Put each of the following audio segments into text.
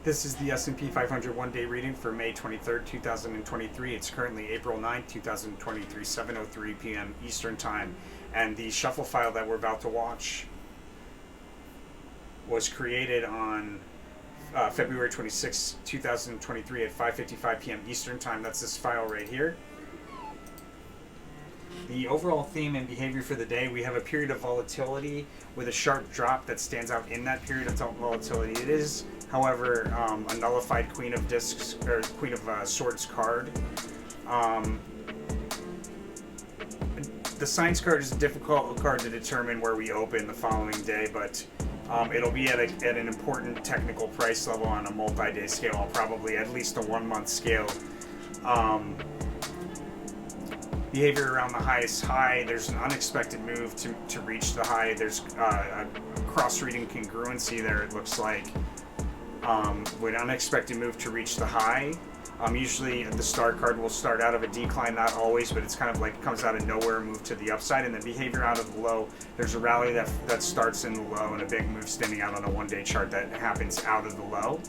This is the S&P 500 one-day reading for May 23rd, 2023. It's currently April 9th, 2023, 7:03 p.m. Eastern Time. And the shuffle file that we're about to watch was created on February 26, 2023 at 5:55 p.m. Eastern Time. That's this file right here. The overall theme and behavior for the day, we have a period of volatility with a sharp drop that stands out in that period of volatility. It is, however, a nullified Queen of Discs or Queen of Swords card. The Signs card is a difficult card to determine where we open the following day, but it'll be at an important technical price level on a multi-day scale, probably at least a 1 month scale. Behavior around the highest high, there's an unexpected move to reach the high. There's a cross-reading congruency there, it looks like, with an unexpected move to reach the high. Usually the star card will start out of a decline, not always, but it's kind of like comes out of nowhere, move to the upside, and the behavior out of the low, there's a rally that starts in the low and a big move standing out on a one-day chart that happens out of the low.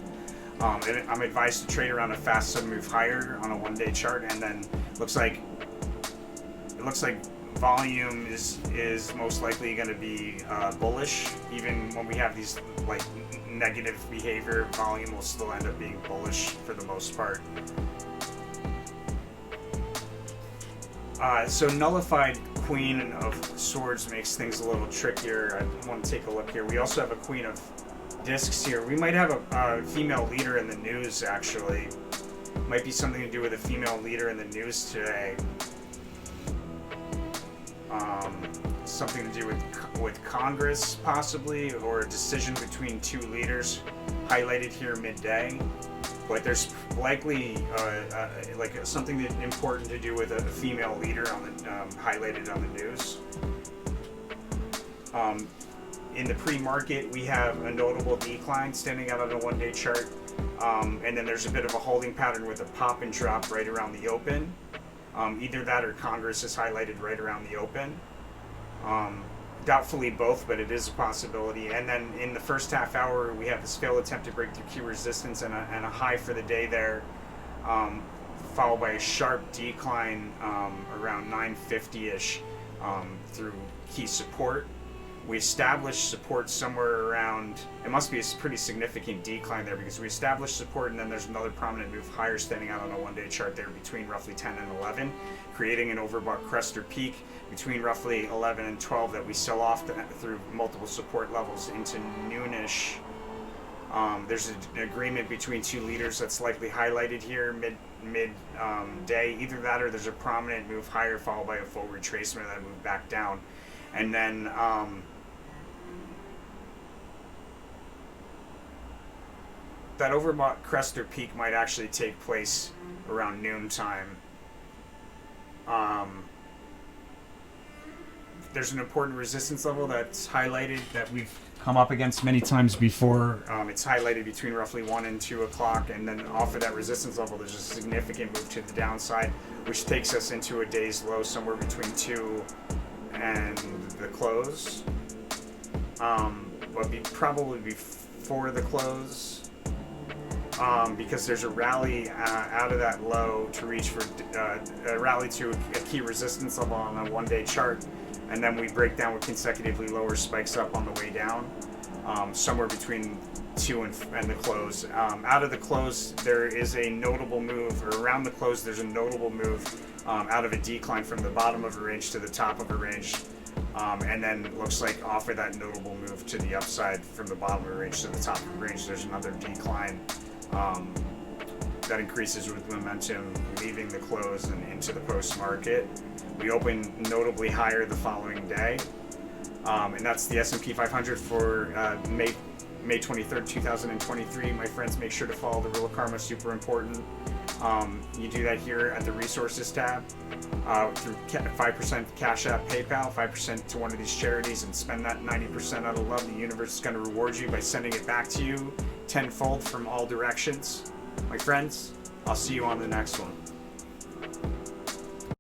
And I'm advised to trade around a fast sudden move higher on a one-day chart, and then looks like volume is most likely going to be bullish. Even when we have these like negative behavior, volume will still end up being bullish for the most part. So nullified Queen of Swords makes things a little trickier. I want to take a look here. We also have a Queen of Discs here. We might have a female leader in the news, actually. Might be something to do with a female leader in the news today. Something to do with Congress, possibly, or a decision between two leaders highlighted here midday. But there's likely like something important to do with a female leader on the highlighted on the news. In the pre-market, we have a notable decline standing out on a one-day chart, and then there's a bit of a holding pattern with a pop and drop right around the open. Either that or Congress is highlighted right around the open. Doubtfully both, but it is a possibility. And then in the first half hour, we have this failed attempt to break through key resistance and a high for the day there, followed by a sharp decline around 950-ish through key support. We established support somewhere around, it must be a pretty significant decline there, because we established support and then there's another prominent move higher standing out on a one-day chart there between roughly 10 and 11, creating an overbought crest or peak between roughly 11 and 12 that we sell off through multiple support levels into noonish. There's an agreement between two leaders that's likely highlighted here mid day. Either that or there's a prominent move higher followed by a full retracement that move back down. And then that overbought crest or peak might actually take place around noontime. There's an important resistance level that's highlighted that we've come up against many times before. It's highlighted between roughly 1 and 2 o'clock, and then off of that resistance level there's a significant move to the downside, which takes us into a day's low somewhere between 2 and the close, but probably before the close, because there's a rally out of that low to reach for a rally to a key resistance level on a one-day chart, and then we break down with consecutively lower spikes up on the way down, somewhere between 2 and the close. Out of the close, there is a notable move, or around the close, there's a notable move out of a decline from the bottom of a range to the top of a range, and then looks like off of that notable move to the upside from the bottom of a range to the top of a range, there's another decline that increases with momentum leaving the close and into the post-market. We open notably higher the following day, and that's the S&P 500 for May 23rd, 2023. My friends, make sure to follow the Rule of Karma, super important. You do that here at the Resources tab through 5% Cash App, PayPal, 5% to one of these charities, and spend that 90% out of love. The universe is going to reward you by sending it back to you tenfold from all directions. My friends, I'll see you on the next one.